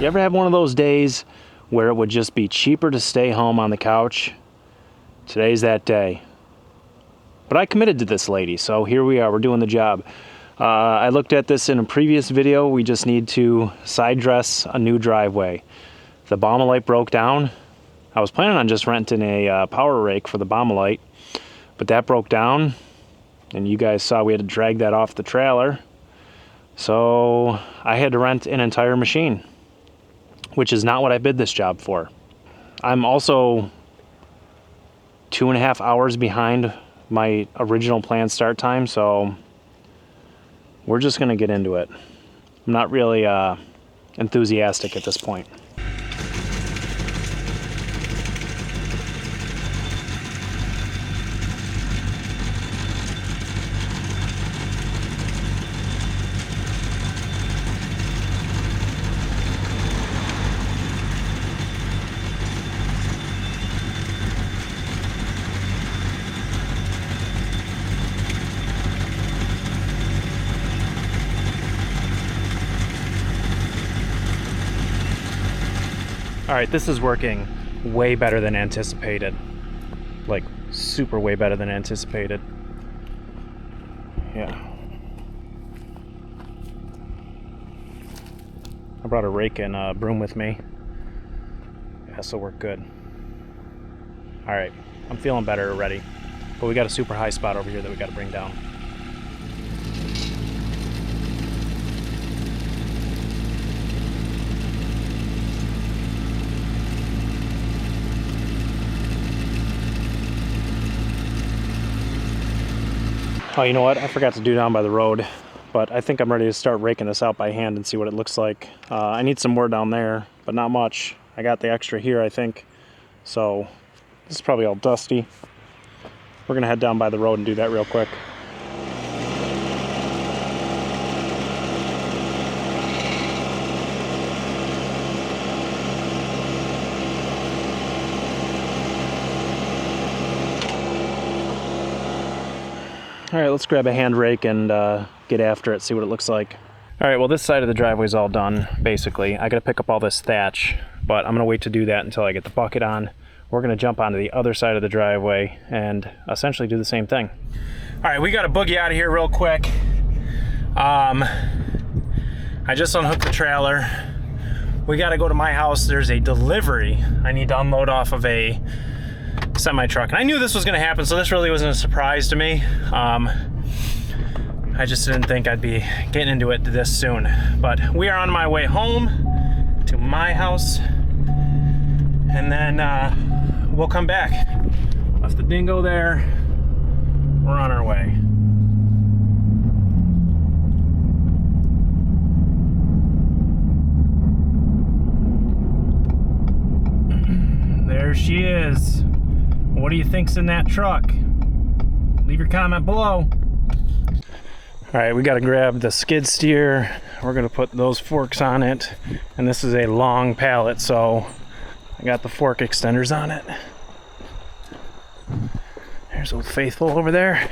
You ever have one of those days where it would just be cheaper to stay home on the couch? Today's that day. But I committed to this lady, so here we are, we're doing the job. I looked at this in a previous video. We just need to side dress a new driveway. The Baumalight broke down. I was planning on just renting a power rake for the Baumalight, but that broke down, and you guys saw we had to drag that off the trailer. So I had to rent an entire machine, which is not what I bid this job for. I'm also 2.5 hours behind my original planned start time, so we're just gonna get into it. I'm not really enthusiastic at this point. All right, this is working way better than anticipated. Like, super way better than anticipated. Yeah. I brought a rake and a broom with me. Yeah, so we're good. All right, I'm feeling better already. But we got a super high spot over here that we got to bring down. Oh, you know what? I forgot to do down by the road, but I think I'm ready to start raking this out by hand and see what it looks like. I need some more down there, but not much. I got the extra here, I think. So this is probably all dusty. We're gonna head down by the road and do that real quick. All right, let's grab a hand rake and get after it, see what it looks like. All right, well, this side of the driveway is all done, basically. I gotta pick up all this thatch, but I'm gonna wait to do that until I get the bucket on. We're gonna jump onto the other side of the driveway and essentially do the same thing. All right, we gotta boogie out of here real quick. I just unhooked the trailer. We gotta go to my house. There's a delivery I need to unload off of a semi-truck, and I knew this was going to happen, so this really wasn't a surprise to me. I just didn't think I'd be getting into it this soon, but we are on my way home to my house, and then we'll come back. Left the Dingo there. We're on our way. There she is. What do you think's in that truck? Leave your comment below. All right, we got to grab the skid steer. We're going to put those forks on it. And this is a long pallet, so I got the fork extenders on it. There's Old Faithful over there.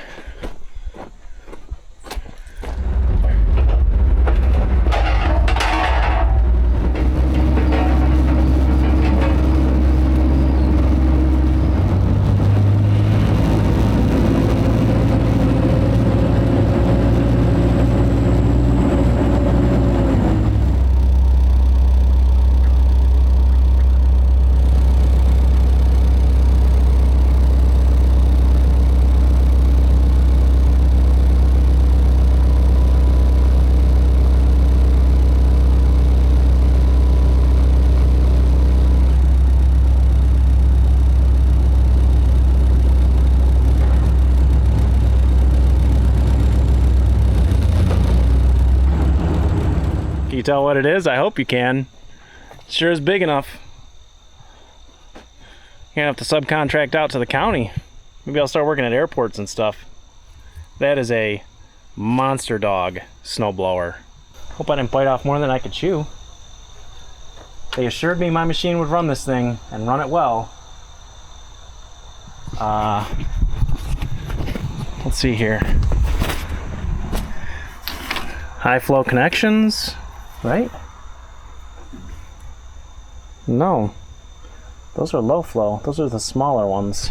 Can you tell what it is? I hope you can. It sure is big enough. You're gonna have to subcontract out to the county. Maybe I'll start working at airports and stuff. That is a monster dog snowblower. Hope I didn't bite off more than I could chew. They assured me my machine would run this thing and run it well. Let's see here. High flow connections, right? No. Those are low flow. Those are the smaller ones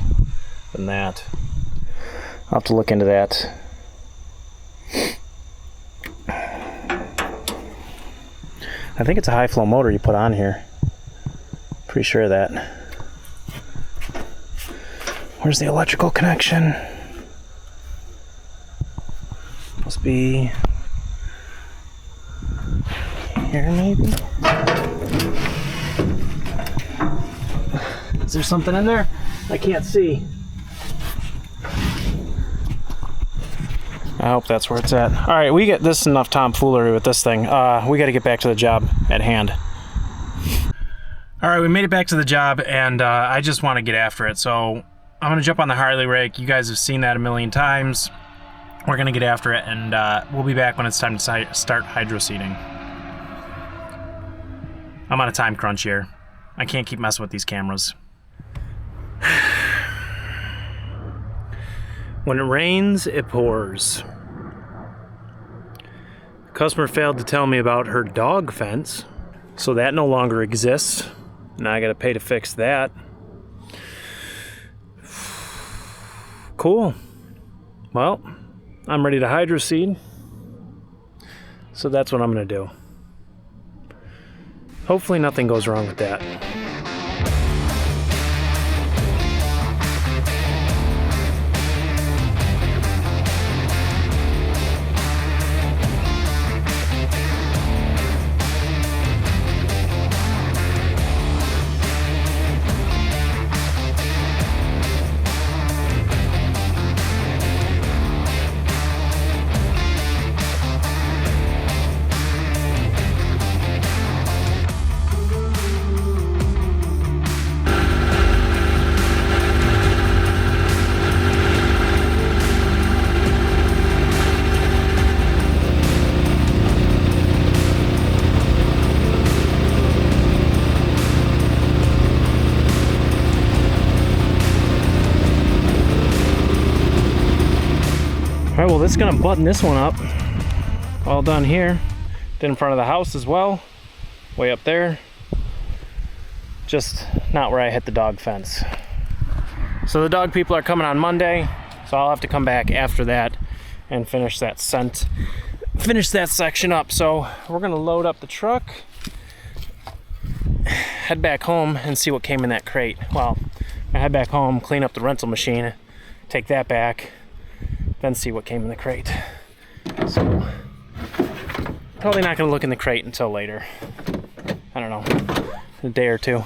than that. I'll have to look into that. I think it's a high flow motor you put on here. Pretty sure of that. Where's the electrical connection? Must be here, maybe? Is there something in there? I can't see. I hope that's where it's at. All right, we get this enough tomfoolery with this thing. We got to get back to the job at hand. All right, we made it back to the job, and I just want to get after it. So I'm gonna jump on the Harley rake. You guys have seen that a million times. We're gonna get after it, and we'll be back when it's time to start hydroseeding. I'm on a time crunch here. I can't keep messing with these cameras. When it rains, it pours. The customer failed to tell me about her dog fence, so that no longer exists. Now I gotta pay to fix that. Cool. Well, I'm ready to hydroseed, so that's what I'm gonna do. Hopefully nothing goes wrong with that. All right, well, this is gonna button this one up. All done here. Did in front of the house as well. Way up there. Just not where I hit the dog fence. So the dog people are coming on Monday, so I'll have to come back after that and finish that section up. So we're gonna load up the truck, head back home and see what came in that crate. Well, I head back home, clean up the rental machine, take that back, then see what came in the crate. So probably not gonna look in the crate until later. I don't know, a day or two.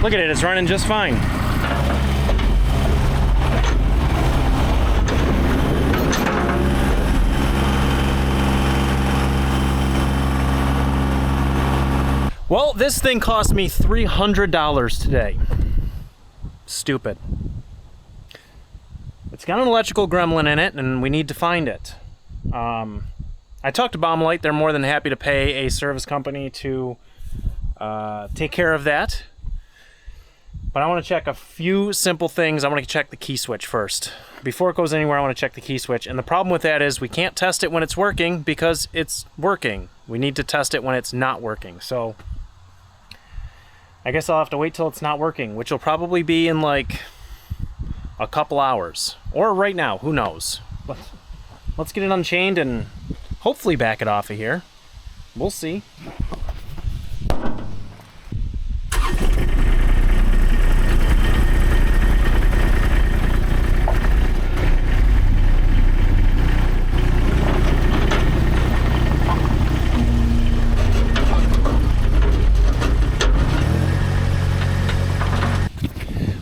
Look at it, it's running just fine. Well, this thing cost me $300 today. Stupid. It's got an electrical gremlin in it, and we need to find it. I talked to Baumalight. They're more than happy to pay a service company to take care of that. But I want to check a few simple things. I want to check the key switch first. Before it goes anywhere, I want to check the key switch. And the problem with that is we can't test it when it's working because it's working. We need to test it when it's not working. So I guess I'll have to wait till it's not working, which will probably be in like a couple hours. Or right now, who knows. Let's get it unchained and hopefully back it off of here. We'll see.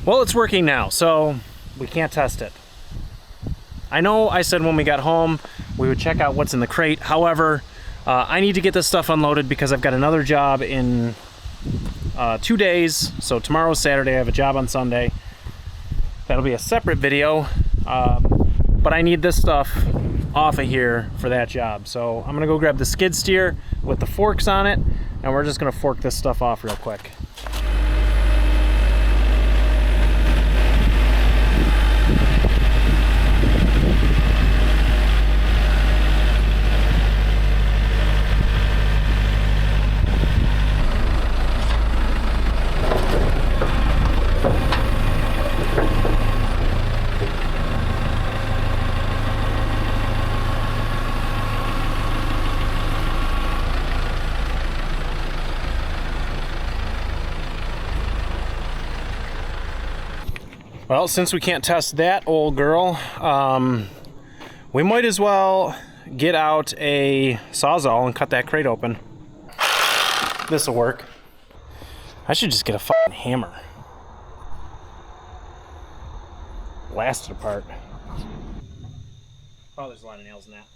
Well, it's working now, so we can't test it. I know I said when we got home we would check out what's in the crate. However, I need to get this stuff unloaded because I've got another job in 2 days. So tomorrow's Saturday, I have a job on Sunday. That'll be a separate video. but I need this stuff off of here for that job. So I'm gonna go grab the skid steer with the forks on it, and we're just gonna fork this stuff off real quick. Well, since we can't test that old girl, we might as well get out a Sawzall and cut that crate open. This'll work. I should just get a fucking hammer. Blast it apart. Oh, there's a lot of nails in that.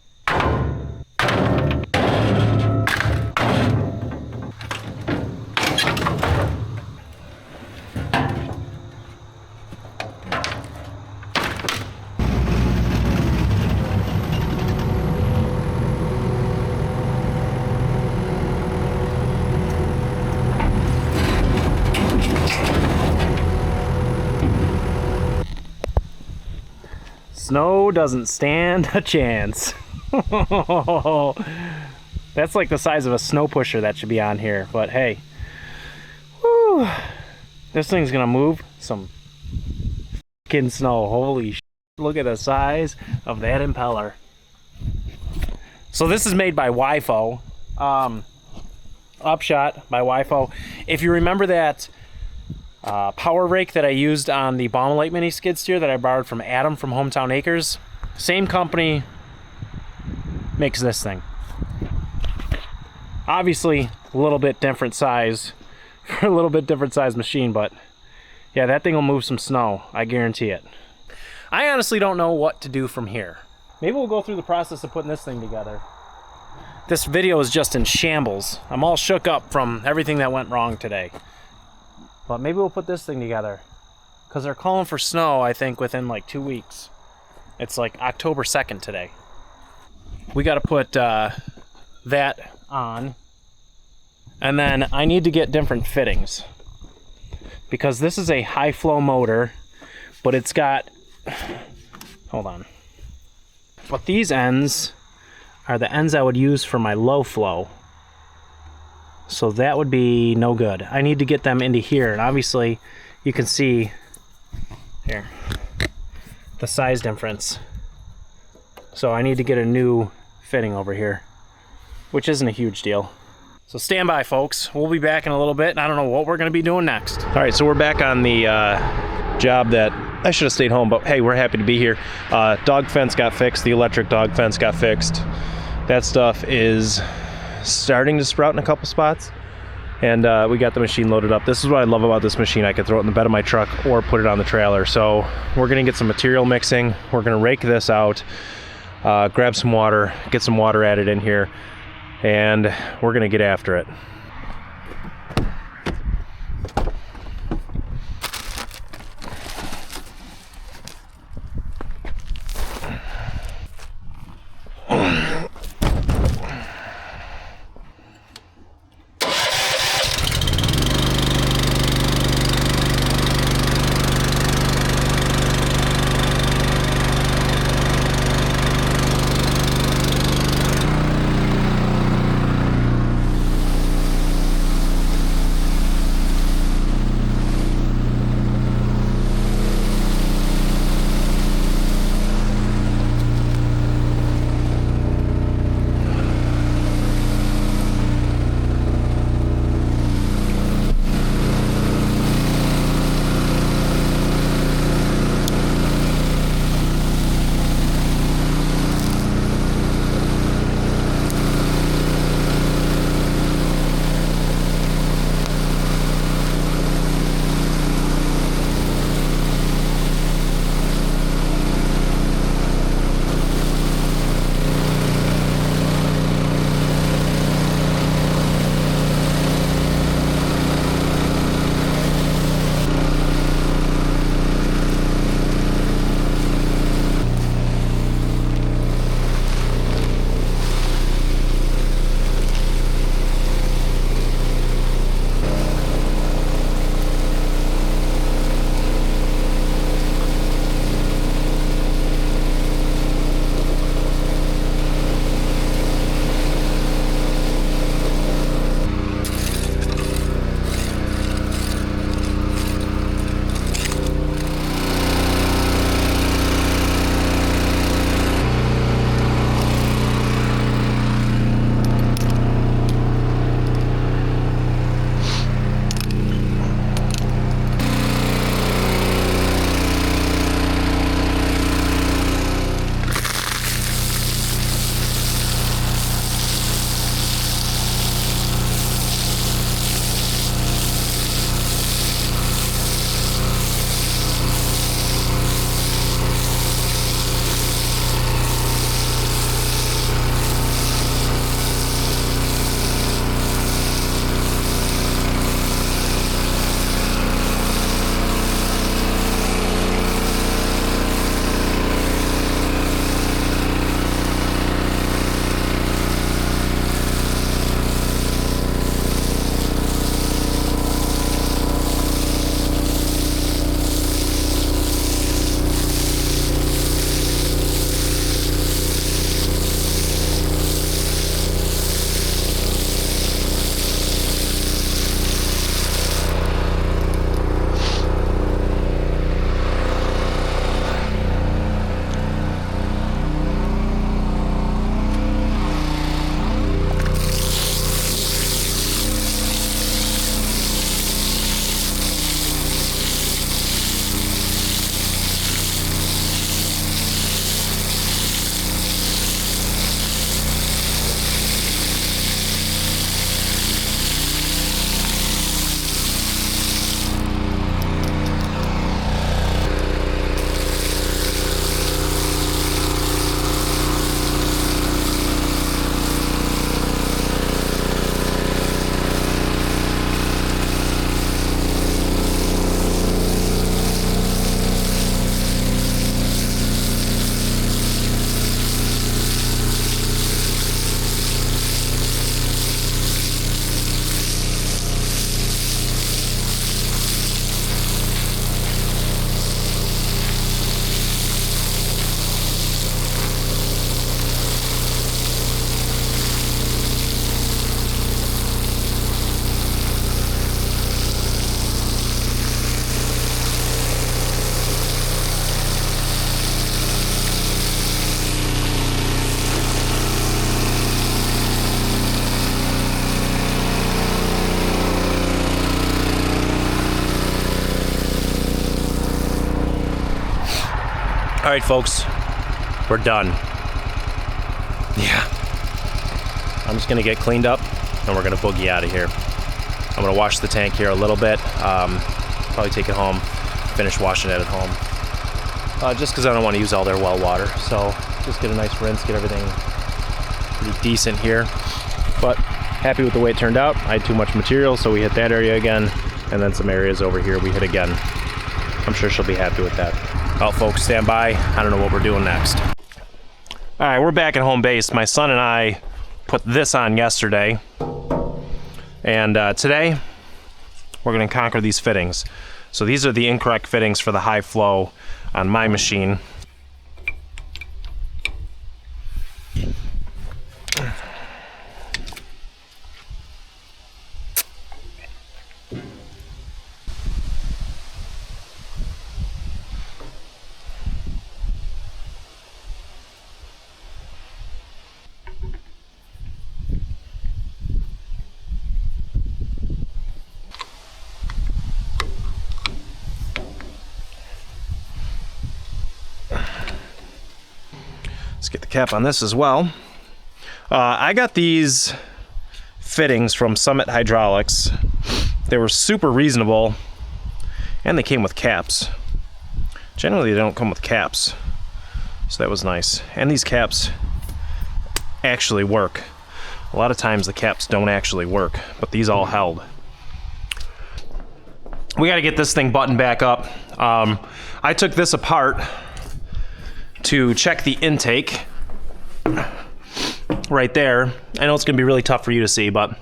Snow doesn't stand a chance. That's like the size of a snow pusher that should be on here, but hey. Whew. This thing's gonna move some fucking snow. Holy shit. Look at the size of that impeller. So this is made by WIFO. Upshot by WIFO. If you remember that power rake that I used on the Baumalight mini skid steer that I borrowed from Adam from Hometown Acres, same company makes this thing. Obviously a little bit different size for a little bit different size machine, but yeah, that thing will move some snow, I guarantee it. I honestly don't know what to do from here. Maybe we'll go through the process of putting this thing together. This video is just in shambles. I'm all shook up from everything that went wrong today. But maybe we'll put this thing together, because they're calling for snow, I think, within like 2 weeks. It's like October 2nd today. We got to put that on. And then I need to get different fittings, because this is a high flow motor, but it's got, hold on. But these ends are the ends I would use for my low flow. So that would be no good. I need to get them into here, and obviously you can see here the size difference. So I need to get a new fitting over here, which isn't a huge deal. So stand by, folks. We'll be back in a little bit, and I don't know what we're gonna be doing next. All right, so we're back on the job that I should have stayed home, but hey, we're happy to be here. Dog fence got fixed. The electric dog fence got fixed. That stuff is starting to sprout in a couple spots, and we got the machine loaded up. This is what I love about this machine. I can throw it in the bed of my truck or put it on the trailer. So we're gonna get some material mixing. We're gonna rake this out, grab some water, get some water added in here, and we're gonna get after it. All right, folks, we're done. Yeah. I'm just gonna get cleaned up and we're gonna boogie out of here. I'm gonna wash the tank here a little bit, probably take it home, finish washing it at home. Just because I don't want to use all their well water. So just get a nice rinse, get everything pretty decent here. But happy with the way it turned out. I had too much material, so we hit that area again, and then some areas over here we hit again. I'm sure she'll be happy with that. Well, folks, stand by. I don't know what we're doing next. All right, we're back at home base. My son and I put this on yesterday, and today we're going to conquer these fittings. So these are the incorrect fittings for the high flow on my machine. Let's get the cap on this as well. I got these fittings from Summit Hydraulics. They were super reasonable, and they came with caps. Generally, they don't come with caps, so that was nice. And these caps actually work. A lot of times the caps don't actually work, but these all held. We got to get this thing buttoned back up. I took this apart to check the intake right there. I know it's gonna be really tough for you to see, but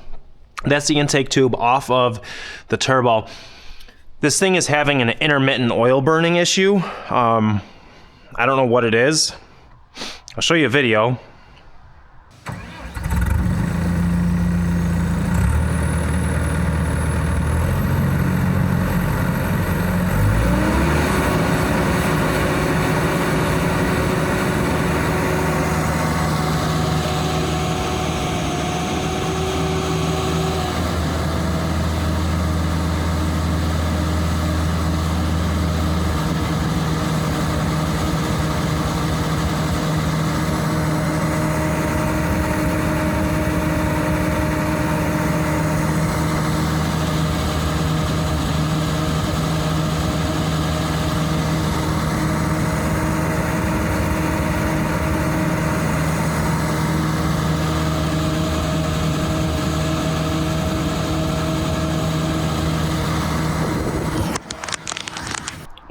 that's the intake tube off of the turbo. This thing is having an intermittent oil burning issue. I don't know what it is. I'll show you a video.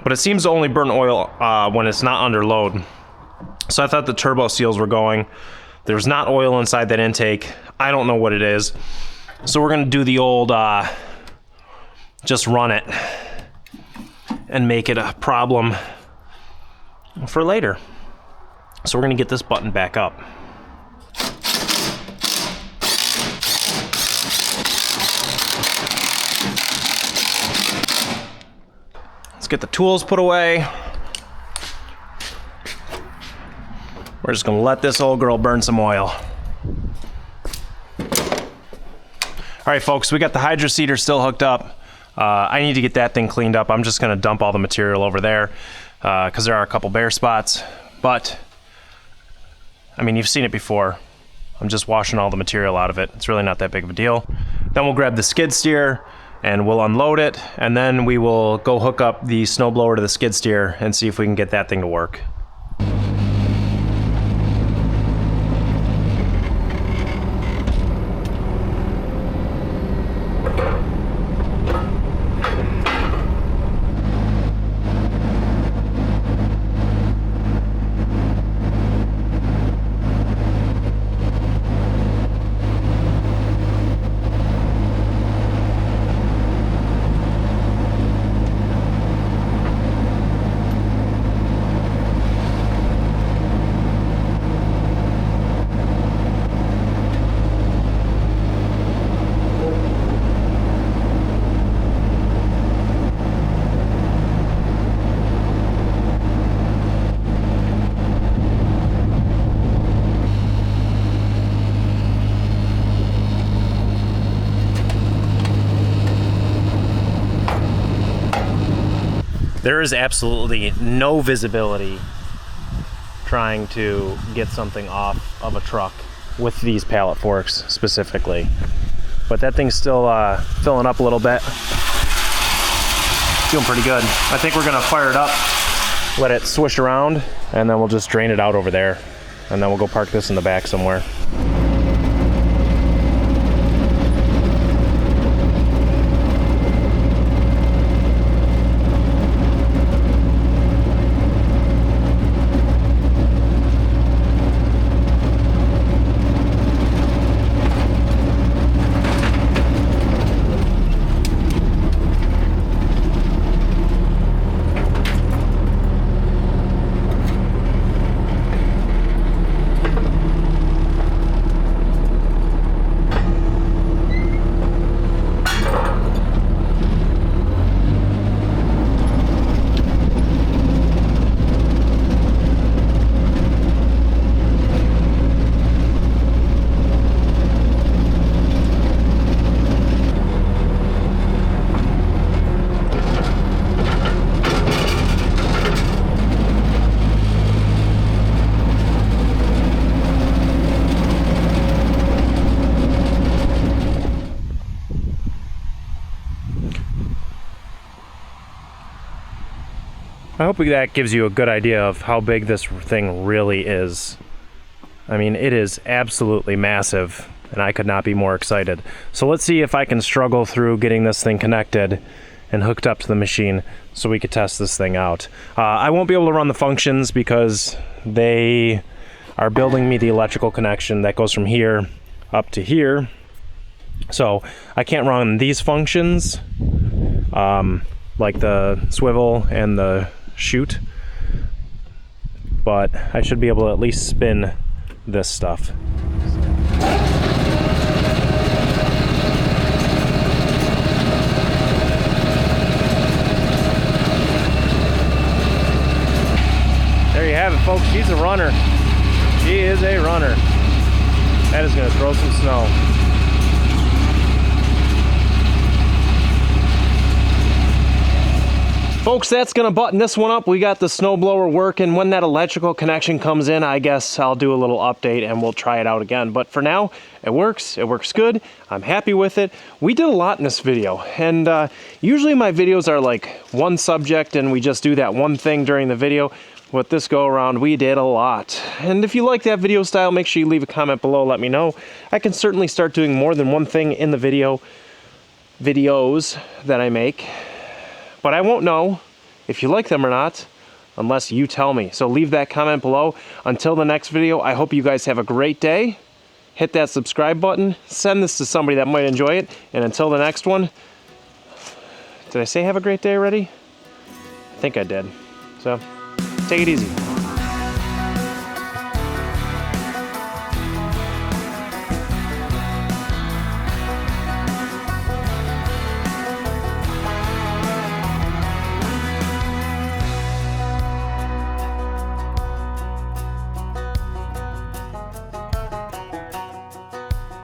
But it seems to only burn oil when it's not under load. So I thought the turbo seals were going. There's not oil inside that intake. I don't know what it is. So we're gonna do the old, just run it and make it a problem for later. So we're gonna get this button back up. Let's get the tools put away. We're just gonna let this old girl burn some oil. All right, folks, we got the hydroseeder still hooked up. I need to get that thing cleaned up. I'm just gonna dump all the material over there because there are a couple bare spots. But, I mean, you've seen it before. I'm just washing all the material out of it. It's really not that big of a deal. Then we'll grab the skid steer and we'll unload it, and then we will go hook up the snowblower to the skid steer and see if we can get that thing to work. There is absolutely no visibility trying to get something off of a truck with these pallet forks specifically. But that thing's still filling up a little bit. Doing pretty good. I think we're gonna fire it up, let it swish around, and then we'll just drain it out over there. And then we'll go park this in the back somewhere. I hope that gives you a good idea of how big this thing really is. I mean, it is absolutely massive, and I could not be more excited. So let's see if I can struggle through getting this thing connected and hooked up to the machine so we could test this thing out. I won't be able to run the functions because they are building me the electrical connection that goes from here up to here. So I can't run these functions, like the swivel and the chute, but I should be able to at least spin this stuff. There you have it, folks. She's a runner. She is a runner. That is going to throw some snow. Folks, that's gonna button this one up. We got the snowblower working. When that electrical connection comes in, I guess I'll do a little update and we'll try it out again. But for now, it works good. I'm happy with it. We did a lot in this video, and usually my videos are like one subject and we just do that one thing during the video. With this go around, we did a lot. And if you like that video style, make sure you leave a comment below, let me know. I can certainly start doing more than one thing in the videos that I make. But I won't know if you like them or not unless you tell me. So leave that comment below. Until the next video, I hope you guys have a great day. Hit that subscribe button. Send this to somebody that might enjoy it. And until the next one, did I say have a great day already? I think I did. So take it easy.